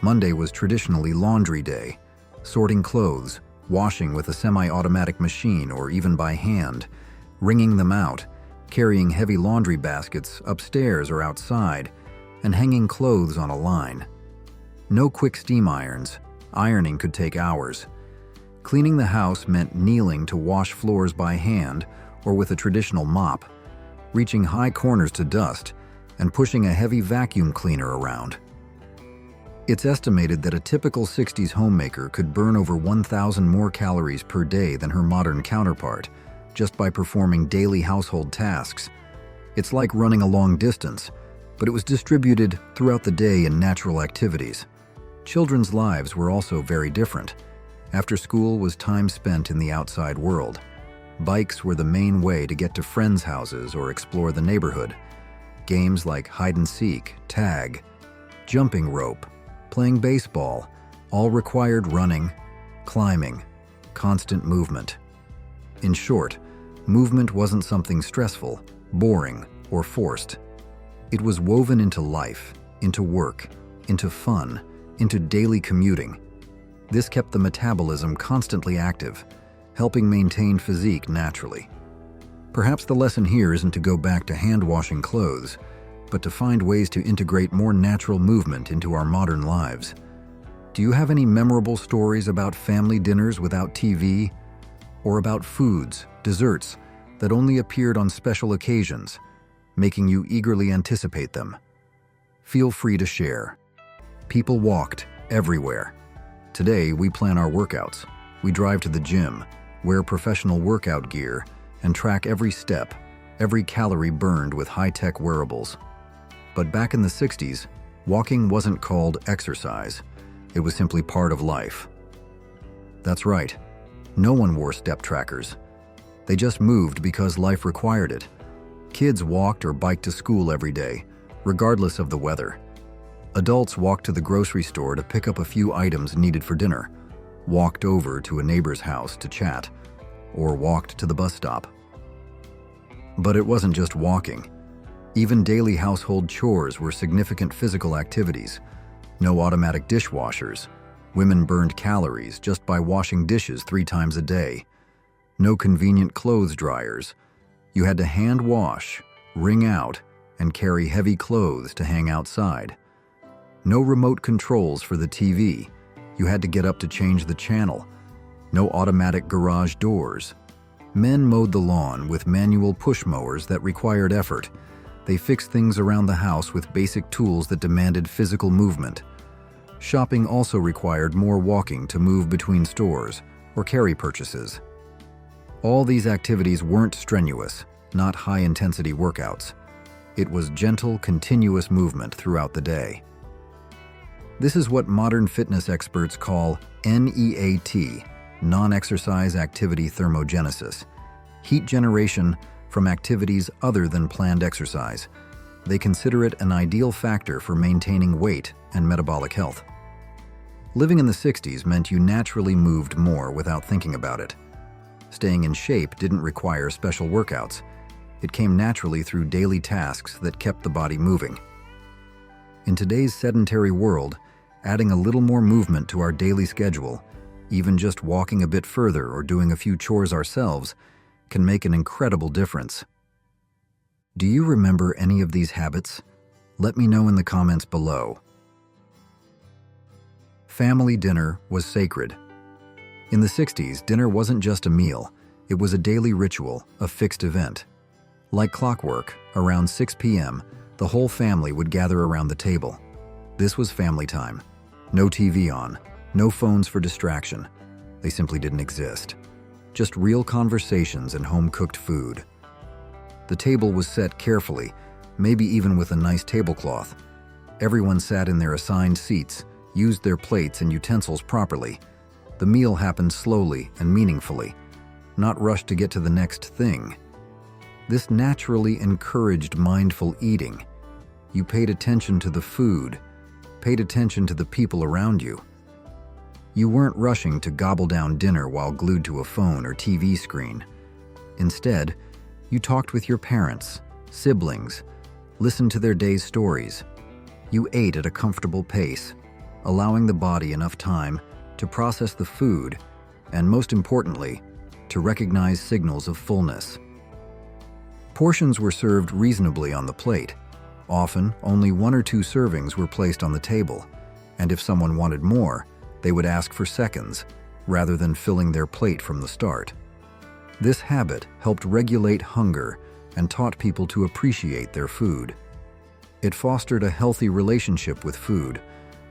Monday was traditionally laundry day, sorting clothes, washing with a semi-automatic machine or even by hand, wringing them out, carrying heavy laundry baskets upstairs or outside, and hanging clothes on a line. No quick steam irons. Ironing could take hours. Cleaning the house meant kneeling to wash floors by hand or with a traditional mop, reaching high corners to dust, and pushing a heavy vacuum cleaner around. It's estimated that a typical 60s homemaker could burn over 1,000 more calories per day than her modern counterpart, just by performing daily household tasks. It's like running a long distance, but it was distributed throughout the day in natural activities. Children's lives were also very different. After school was time spent in the outside world. Bikes were the main way to get to friends' houses or explore the neighborhood. Games like hide and seek, tag, jumping rope, playing baseball, all required running, climbing, constant movement. In short, movement wasn't something stressful, boring, or forced. It was woven into life, into work, into fun, into daily commuting. This kept the metabolism constantly active, helping maintain physique naturally. Perhaps the lesson here isn't to go back to hand-washing clothes, but to find ways to integrate more natural movement into our modern lives. Do you have any memorable stories about family dinners without TV? Or about foods, desserts, that only appeared on special occasions, making you eagerly anticipate them? Feel free to share. People walked everywhere. Today, we plan our workouts. We drive to the gym, wear professional workout gear, and track every step, every calorie burned with high-tech wearables. But back in the 60s, walking wasn't called exercise. It was simply part of life. That's right. No one wore step trackers. They just moved because life required it. Kids walked or biked to school every day, regardless of the weather. Adults walked to the grocery store to pick up a few items needed for dinner, walked over to a neighbor's house to chat, or walked to the bus stop. But it wasn't just walking. Even daily household chores were significant physical activities. No automatic dishwashers. Women burned calories just by washing dishes 3 times a day. No convenient clothes dryers. You had to hand wash, wring out, and carry heavy clothes to hang outside. No remote controls for the TV. You had to get up to change the channel. No automatic garage doors. Men mowed the lawn with manual push mowers that required effort. They fixed things around the house with basic tools that demanded physical movement. Shopping also required more walking to move between stores or carry purchases. All these activities weren't strenuous, not high-intensity workouts. It was gentle, continuous movement throughout the day. This is what modern fitness experts call NEAT, non-exercise activity thermogenesis, heat generation from activities other than planned exercise. They consider it an ideal factor for maintaining weight and metabolic health. Living in the 60s meant you naturally moved more without thinking about it. Staying in shape didn't require special workouts. It came naturally through daily tasks that kept the body moving. In today's sedentary world, adding a little more movement to our daily schedule, even just walking a bit further or doing a few chores ourselves, can make an incredible difference. Do you remember any of these habits? Let me know in the comments below. Family dinner was sacred. In the 60s, dinner wasn't just a meal. It was a daily ritual, a fixed event. Like clockwork, around 6 p.m., the whole family would gather around the table. This was family time. No TV on, no phones for distraction. They simply didn't exist. Just real conversations and home-cooked food. The table was set carefully, maybe even with a nice tablecloth. Everyone sat in their assigned seats, used their plates and utensils properly. The meal happened slowly and meaningfully, not rushed to get to the next thing. This naturally encouraged mindful eating. You paid attention to the food, paid attention to the people around you. You weren't rushing to gobble down dinner while glued to a phone or TV screen. Instead, you talked with your parents, siblings, listened to their day's stories. You ate at a comfortable pace, allowing the body enough time to process the food and, most importantly, to recognize signals of fullness. Portions were served reasonably on the plate. Often, only 1 or 2 servings were placed on the table, and if someone wanted more, they would ask for seconds, rather than filling their plate from the start. This habit helped regulate hunger and taught people to appreciate their food. It fostered a healthy relationship with food,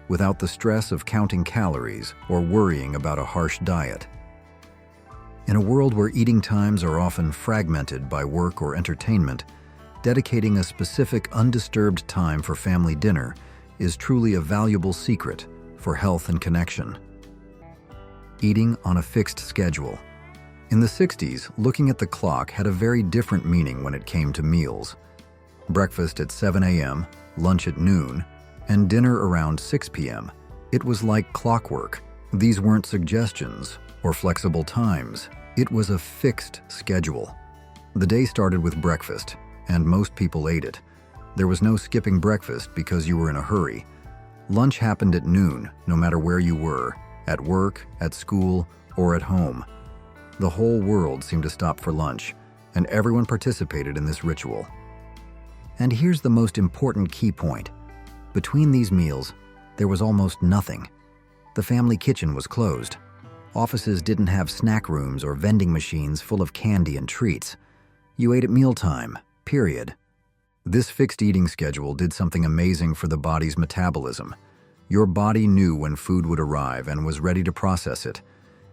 without the stress of counting calories or worrying about a harsh diet. In a world where eating times are often fragmented by work or entertainment, dedicating a specific undisturbed time for family dinner is truly a valuable secret for health and connection. Eating on a fixed schedule. In the 60s, looking at the clock had a very different meaning when it came to meals. Breakfast at 7 a.m., lunch at noon, and dinner around 6 p.m. It was like clockwork. These weren't suggestions or flexible times. It was a fixed schedule. The day started with breakfast, and most people ate it. There was no skipping breakfast because you were in a hurry. Lunch happened at noon, no matter where you were, at work, at school, or at home. The whole world seemed to stop for lunch, and everyone participated in this ritual. And here's the most important key point. Between these meals, there was almost nothing. The family kitchen was closed. Offices didn't have snack rooms or vending machines full of candy and treats. You ate at mealtime, period. This fixed eating schedule did something amazing for the body's metabolism. Your body knew when food would arrive and was ready to process it.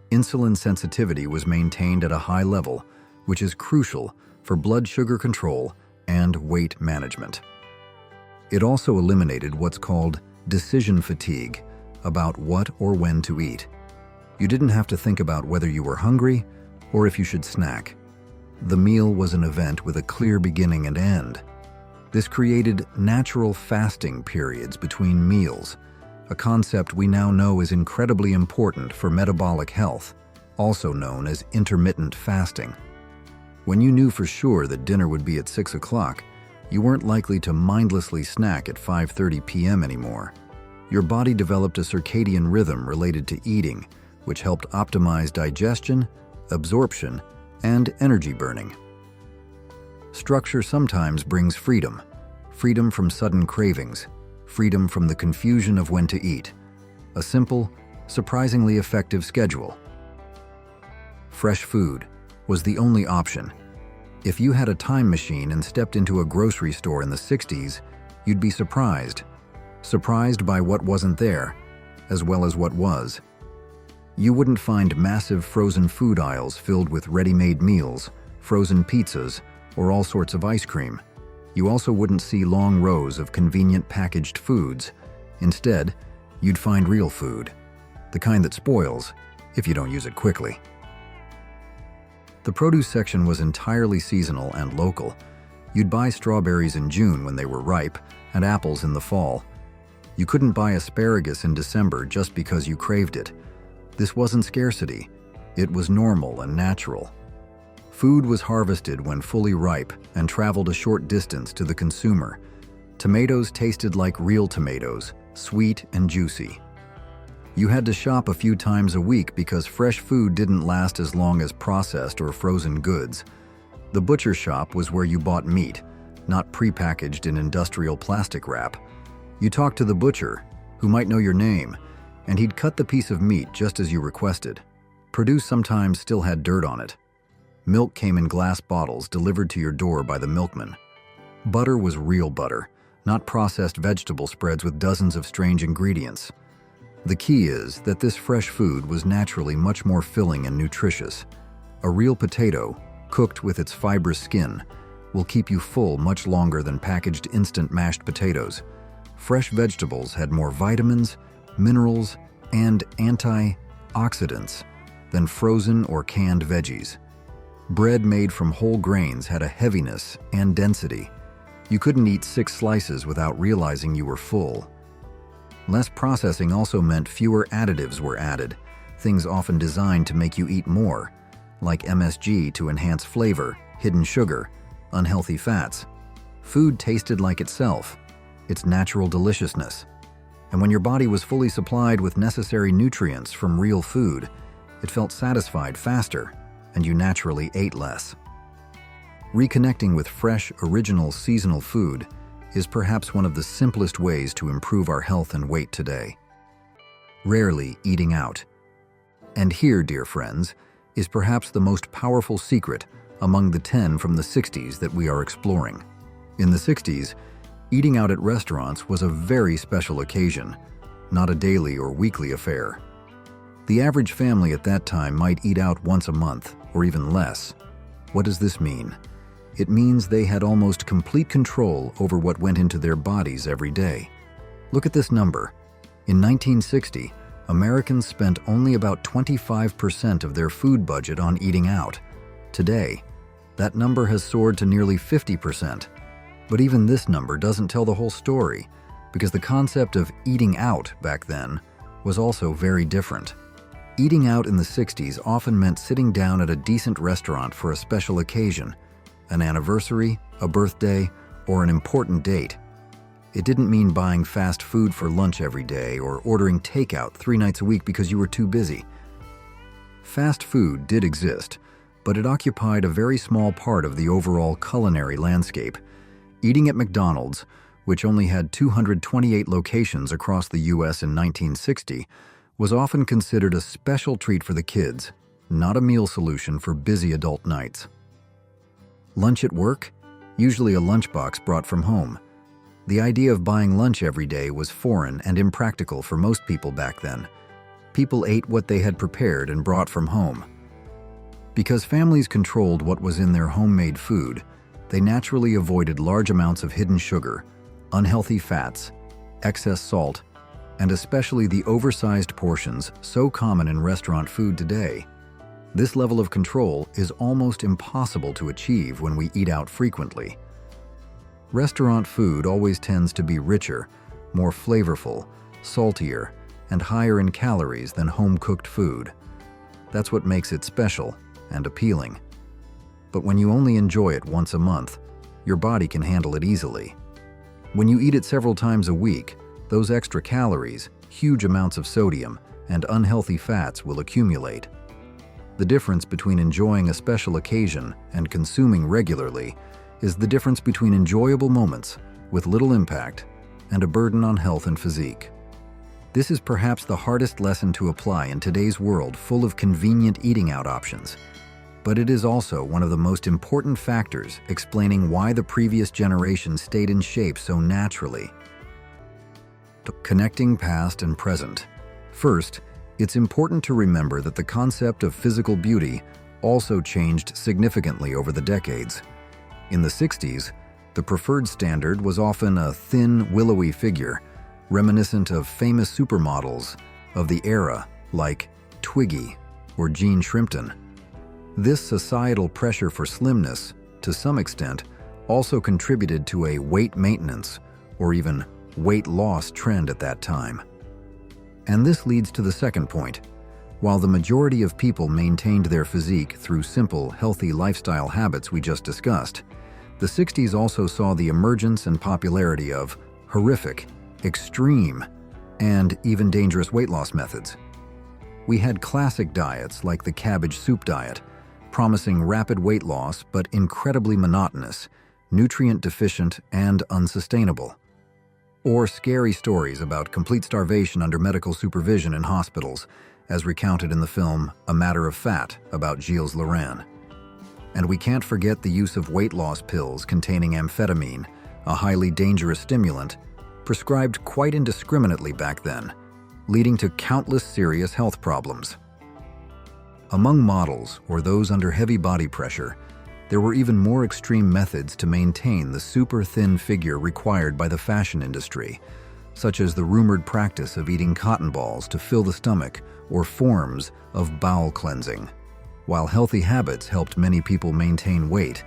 Insulin sensitivity was maintained at a high level, which is crucial for blood sugar control and weight management. It also eliminated what's called decision fatigue about what or when to eat. You didn't have to think about whether you were hungry or if you should snack. The meal was an event with a clear beginning and end. This created natural fasting periods between meals, a concept we now know is incredibly important for metabolic health, also known as intermittent fasting. When you knew for sure that dinner would be at 6 o'clock, you weren't likely to mindlessly snack at 5:30 p.m. anymore. Your body developed a circadian rhythm related to eating, which helped optimize digestion, absorption, and energy burning. Structure sometimes brings freedom. freedom from sudden cravings, freedom from the confusion of when to eat. A simple, surprisingly effective schedule. Fresh food was the only option. If you had a time machine and stepped into a grocery store in the 60s, you'd be surprised. Surprised by what wasn't there, as well as what was. You wouldn't find massive frozen food aisles filled with ready-made meals, frozen pizzas, or all sorts of ice cream. You also wouldn't see long rows of convenient packaged foods. Instead, you'd find real food, the kind that spoils if you don't use it quickly. The produce section was entirely seasonal and local. You'd buy strawberries in June when they were ripe, and apples in the fall. You couldn't buy asparagus in December just because you craved it. This wasn't scarcity. It was normal and natural. Food was harvested when fully ripe and traveled a short distance to the consumer. Tomatoes tasted like real tomatoes, sweet and juicy. You had to shop a few times a week because fresh food didn't last as long as processed or frozen goods. The butcher shop was where you bought meat, not prepackaged in industrial plastic wrap. You talked to the butcher, who might know your name, and he'd cut the piece of meat just as you requested. Produce sometimes still had dirt on it. Milk came in glass bottles delivered to your door by the milkman. Butter was real butter, not processed vegetable spreads with dozens of strange ingredients. The key is that this fresh food was naturally much more filling and nutritious. A real potato, cooked with its fibrous skin, will keep you full much longer than packaged instant mashed potatoes. Fresh vegetables had more vitamins, minerals, and antioxidants than frozen or canned veggies. Bread made from whole grains had a heaviness and density. You couldn't eat 6 slices without realizing you were full. Less processing also meant fewer additives were added, things often designed to make you eat more, like MSG to enhance flavor, hidden sugar, unhealthy fats. Food tasted like itself, its natural deliciousness. And when your body was fully supplied with necessary nutrients from real food, it felt satisfied faster, and you naturally ate less. Reconnecting with fresh, original, seasonal food is perhaps one of the simplest ways to improve our health and weight today. Rarely eating out. And here, dear friends, is perhaps the most powerful secret among the 10 from the 60s that we are exploring. In the 60s, eating out at restaurants was a very special occasion, not a daily or weekly affair. The average family at that time might eat out once a month, or even less. What does this mean? It means they had almost complete control over what went into their bodies every day. Look at this number. In 1960, Americans spent only about 25% of their food budget on eating out. Today, that number has soared to nearly 50%. But even this number doesn't tell the whole story, because the concept of eating out back then was also very different. Eating out in the 60s often meant sitting down at a decent restaurant for a special occasion, an anniversary, a birthday, or an important date. It didn't mean buying fast food for lunch every day or ordering takeout 3 nights a week because you were too busy. Fast food did exist, but it occupied a very small part of the overall culinary landscape. Eating at McDonald's, which only had 228 locations across the U.S. in 1960, was often considered a special treat for the kids, not a meal solution for busy adult nights. Lunch at work? Usually a lunchbox brought from home. The idea of buying lunch every day was foreign and impractical for most people back then. People ate what they had prepared and brought from home. Because families controlled what was in their homemade food, they naturally avoided large amounts of hidden sugar, unhealthy fats, excess salt, and especially the oversized portions so common in restaurant food today. This level of control is almost impossible to achieve when we eat out frequently. Restaurant food always tends to be richer, more flavorful, saltier, and higher in calories than home-cooked food. That's what makes it special and appealing. But when you only enjoy it once a month, your body can handle it easily. When you eat it several times a week, those extra calories, huge amounts of sodium, and unhealthy fats will accumulate. The difference between enjoying a special occasion and consuming regularly is the difference between enjoyable moments, with little impact, and a burden on health and physique. This is perhaps the hardest lesson to apply in today's world full of convenient eating out options. But it is also one of the most important factors explaining why the previous generation stayed in shape so naturally. Connecting past and present. First, it's important to remember that the concept of physical beauty also changed significantly over the decades. In the 60s, the preferred standard was often a thin, willowy figure, reminiscent of famous supermodels of the era like Twiggy or Jean Shrimpton. This societal pressure for slimness, to some extent, also contributed to a weight maintenance or even weight loss trend at that time. And this leads to the second point. While the majority of people maintained their physique through simple, healthy lifestyle habits we just discussed, the 60s also saw the emergence and popularity of horrific, extreme, and even dangerous weight loss methods. We had classic diets like the cabbage soup diet, promising rapid weight loss but incredibly monotonous, nutrient deficient, and unsustainable. Or scary stories about complete starvation under medical supervision in hospitals, as recounted in the film A Matter of Fat about Gilles Leran. And we can't forget the use of weight loss pills containing amphetamine, a highly dangerous stimulant, prescribed quite indiscriminately back then, leading to countless serious health problems. Among models, or those under heavy body pressure, there were even more extreme methods to maintain the super-thin figure required by the fashion industry, such as the rumored practice of eating cotton balls to fill the stomach or forms of bowel cleansing. While healthy habits helped many people maintain weight,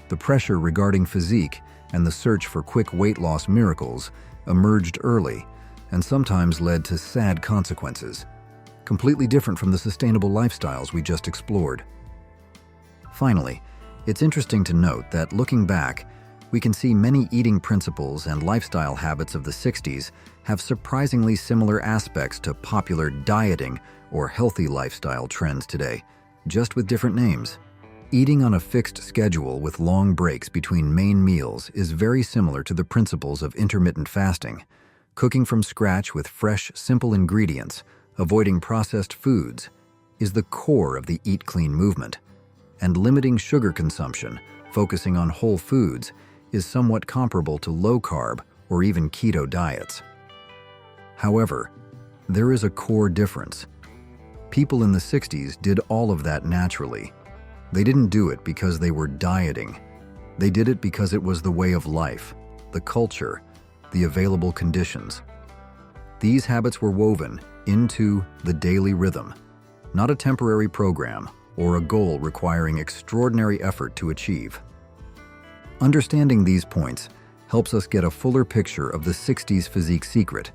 the pressure regarding physique and the search for quick weight loss miracles emerged early and sometimes led to sad consequences, completely different from the sustainable lifestyles we just explored. Finally, it's interesting to note that looking back, we can see many eating principles and lifestyle habits of the 60s have surprisingly similar aspects to popular dieting or healthy lifestyle trends today, just with different names. Eating on a fixed schedule with long breaks between main meals is very similar to the principles of intermittent fasting. Cooking from scratch with fresh, simple ingredients, avoiding processed foods, is the core of the Eat Clean movement. And limiting sugar consumption, focusing on whole foods, is somewhat comparable to low-carb or even keto diets. However, there is a core difference. People in the 60s did all of that naturally. They didn't do it because they were dieting. They did it because it was the way of life, the culture, the available conditions. These habits were woven into the daily rhythm, not a temporary program or a goal requiring extraordinary effort to achieve. Understanding these points helps us get a fuller picture of the 60s physique secret.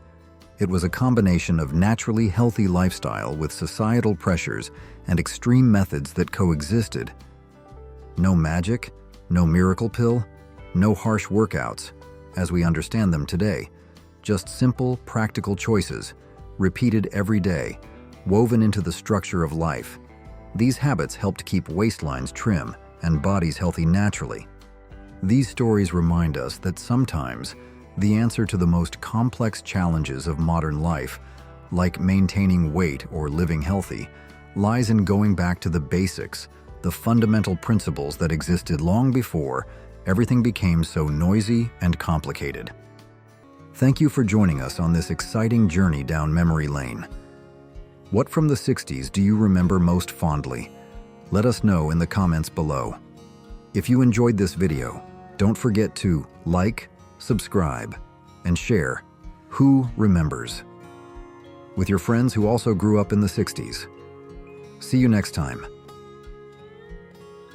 It was a combination of naturally healthy lifestyle with societal pressures and extreme methods that coexisted. No magic, no miracle pill, no harsh workouts, as we understand them today. Just simple, practical choices, repeated every day, woven into the structure of life. These habits helped keep waistlines trim and bodies healthy naturally. These stories remind us that sometimes the answer to the most complex challenges of modern life, like maintaining weight or living healthy, lies in going back to the basics, the fundamental principles that existed long before everything became so noisy and complicated. Thank you for joining us on this exciting journey down memory lane. What from the 60s do you remember most fondly? Let us know in the comments below. If you enjoyed this video, don't forget to like, subscribe, and share Who Remembers with your friends who also grew up in the 60s. See you next time.